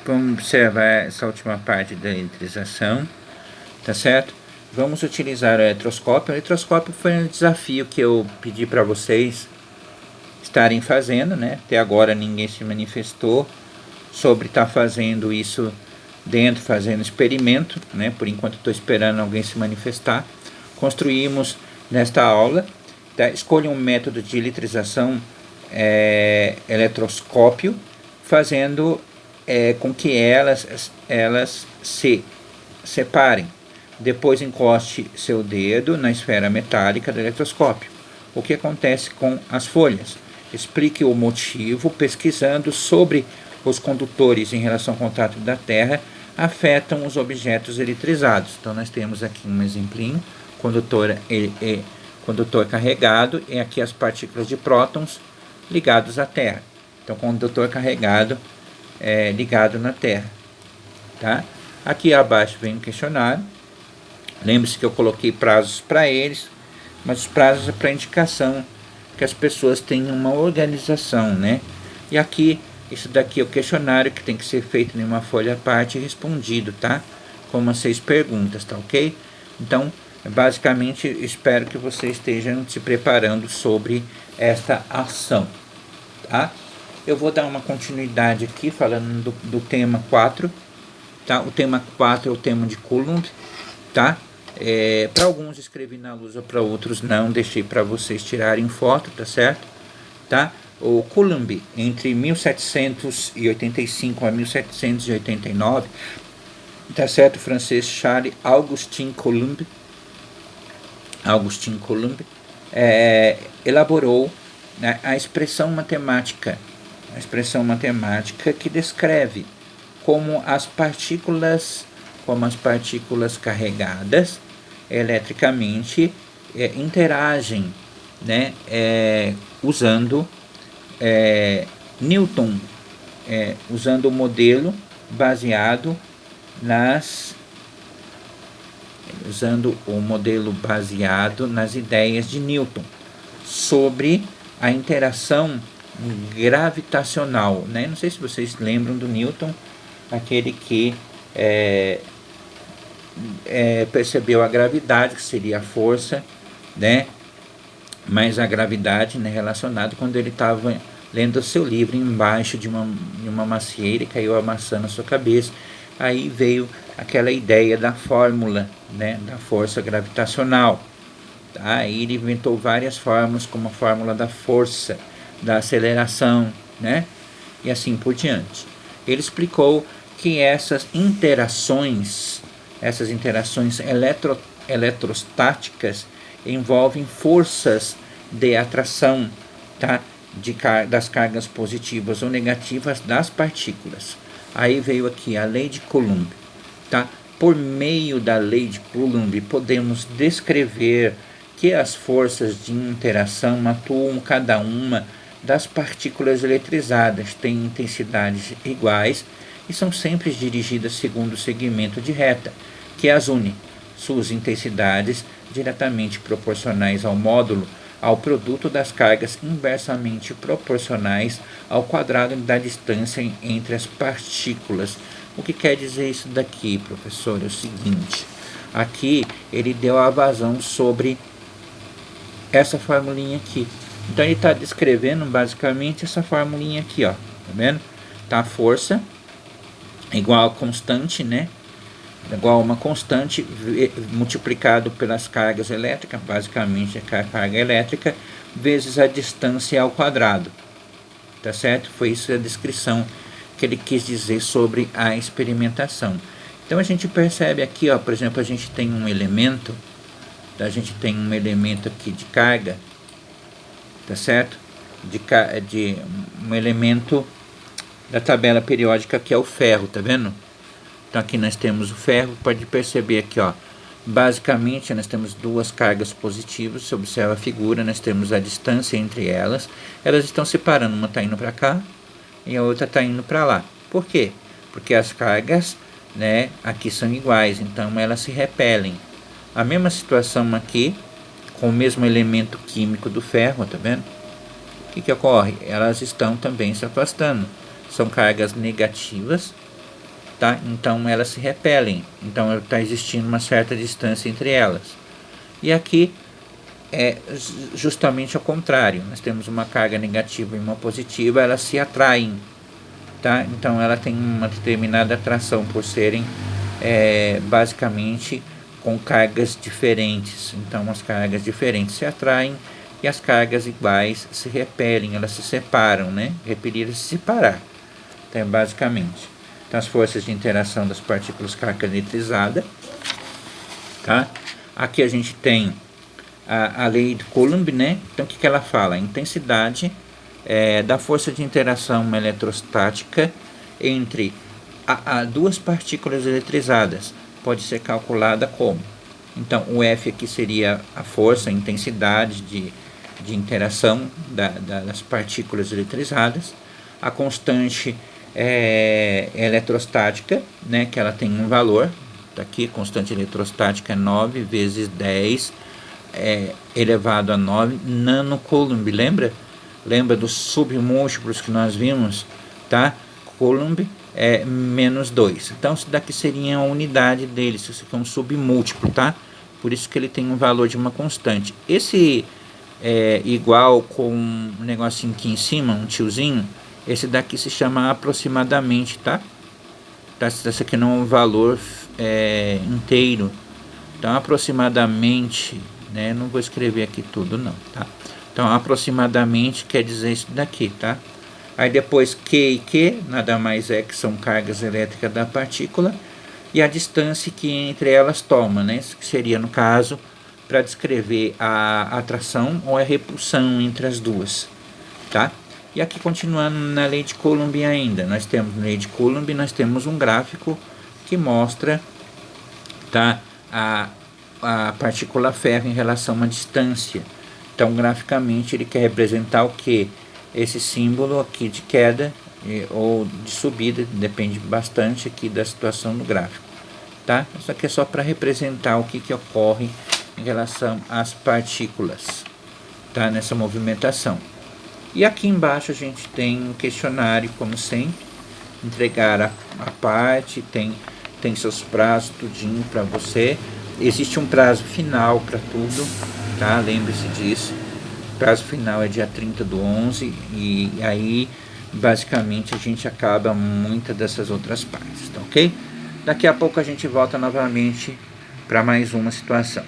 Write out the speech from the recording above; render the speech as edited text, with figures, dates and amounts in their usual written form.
Vamos observar essa última parte da eletrização, tá certo? Vamos utilizar o eletroscópio. O eletroscópio foi um desafio que eu pedi para vocês estarem fazendo, né? Até agora ninguém se manifestou sobre estar fazendo isso dentro, fazendo experimento, né? Por enquanto estou esperando alguém se manifestar. Construímos nesta aula, tá? Escolha um método de eletrização eletroscópio, fazendo com que elas se separem. Depois encoste seu dedo na esfera metálica do eletroscópio. O que acontece com as folhas? Explique o motivo pesquisando sobre os condutores em relação ao contato da Terra afetam os objetos eletrizados. Então nós temos aqui um exemplinho, condutor carregado, e aqui as partículas de prótons ligados à Terra. Então condutor carregado ligado na Terra, tá? Aqui abaixo vem um questionário. Lembre-se que eu coloquei prazos para eles, mas os prazos é para indicação que as pessoas tenham uma organização, né? E aqui, isso daqui é o questionário que tem que ser feito em uma folha à parte e respondido, tá? Com umas 6 perguntas, tá ok? Então, basicamente, espero que você estejam se preparando sobre esta ação, tá? Eu vou dar uma continuidade aqui, falando do tema 4, tá? O tema 4 é o tema de Coulomb, tá? Para alguns escrevi na lousa, para outros não, deixei para vocês tirarem foto, tá certo? Tá? O Coulomb, entre 1785 a 1789, tá certo? O francês Charles-Augustin Coulomb, elaborou, né, a expressão matemática que descreve como as partículas carregadas eletricamente interagem, né, usando Newton, usando o modelo baseado nas ideias de Newton sobre a interação gravitacional, né? Não sei se vocês lembram do Newton, aquele que percebeu a gravidade, que seria a força, né? Mas a gravidade, né, relacionada quando ele estava lendo o seu livro embaixo de uma macieira e caiu a maçã na sua cabeça. Aí veio aquela ideia da fórmula, né, da força gravitacional. Tá? Aí ele inventou várias fórmulas, como a fórmula da força, da aceleração, né? E assim por diante. Ele explicou que essas interações eletrostáticas envolvem forças de atração, tá? Das cargas positivas ou negativas das partículas. Aí veio aqui a lei de Coulomb, tá? Por meio da lei de Coulomb podemos descrever que as forças de interação atuam cada uma das partículas eletrizadas, têm intensidades iguais e são sempre dirigidas segundo o segmento de reta, que as une. Suas intensidades diretamente proporcionais ao módulo, ao produto das cargas inversamente proporcionais ao quadrado da distância entre as partículas. O que quer dizer isso daqui, professor? É o seguinte, aqui ele deu a vazão sobre essa formulinha aqui. Então ele está descrevendo basicamente essa formulinha aqui, ó, tá vendo? Tá, a força igual a constante, né? Igual a uma constante multiplicado pelas cargas elétricas, basicamente a carga elétrica, vezes a distância ao quadrado, tá certo? Foi isso a descrição que ele quis dizer sobre a experimentação. Então a gente percebe aqui, ó, por exemplo, a gente tem um elemento, aqui de carga, tá certo? De um elemento da tabela periódica que é o ferro, tá vendo? Então aqui nós temos o ferro, pode perceber aqui, ó, basicamente nós temos duas cargas positivas, você observa a figura, nós temos a distância entre elas estão separando, uma está indo para cá e a outra está indo para lá. Por quê? Porque as cargas, né, aqui são iguais, então elas se repelem. A mesma situação aqui, com o mesmo elemento químico do ferro, tá vendo? O que ocorre? Elas estão também se afastando. São cargas negativas, tá? Então elas se repelem, então está existindo uma certa distância entre elas. E aqui é justamente ao contrário, nós temos uma carga negativa e uma positiva, elas se atraem, tá? Então ela tem uma determinada atração por serem basicamente com cargas diferentes. Então as cargas diferentes se atraem e as cargas iguais se repelem, elas se separam, né? Repelir é se separar, então, basicamente. Então as forças de interação das partículas carga eletrizada, tá? Aqui a gente tem a lei de Coulomb, né? Então o que ela fala? A intensidade da força de interação eletrostática entre duas partículas eletrizadas pode ser calculada como? Então o F aqui seria a força, a intensidade de interação das partículas eletrizadas, a constante eletrostática, né, que ela tem um valor, tá aqui, constante eletrostática é 9 vezes 10 elevado a 9 nanocoulomb, lembra? Lembra dos submúltiplos que nós vimos, tá? Coulomb é menos 2. Então isso daqui seria a unidade dele, isso aqui é um submúltiplo, tá? Por isso que ele tem um valor de uma constante. Esse igual com um negocinho aqui em cima, um tiozinho, esse daqui se chama aproximadamente, tá? Esse aqui não é um valor inteiro. Então aproximadamente, né? Não vou escrever aqui tudo não, tá? Então aproximadamente quer dizer isso daqui, tá? Aí depois Q e Q, nada mais é que são cargas elétricas da partícula, e a distância que entre elas toma, né? Isso que seria, no caso, para descrever a atração ou a repulsão entre as duas, tá? E aqui, continuando na lei de Coulomb ainda, nós temos na lei de Coulomb, nós temos um gráfico que mostra, tá, a partícula ferro em relação à distância. Então, graficamente, ele quer representar o que? Esse símbolo aqui de queda ou de subida, depende bastante aqui da situação do gráfico, tá? Isso aqui é só para representar o que ocorre em relação às partículas, tá? Nessa movimentação. E aqui embaixo a gente tem um questionário, como sempre, entregar a parte, tem seus prazos, tudinho para você. Existe um prazo final para tudo, tá? Lembre-se disso. O prazo final é dia 30/11 e aí basicamente a gente acaba muitas dessas outras partes, tá ok? Daqui a pouco a gente volta novamente para mais uma situação.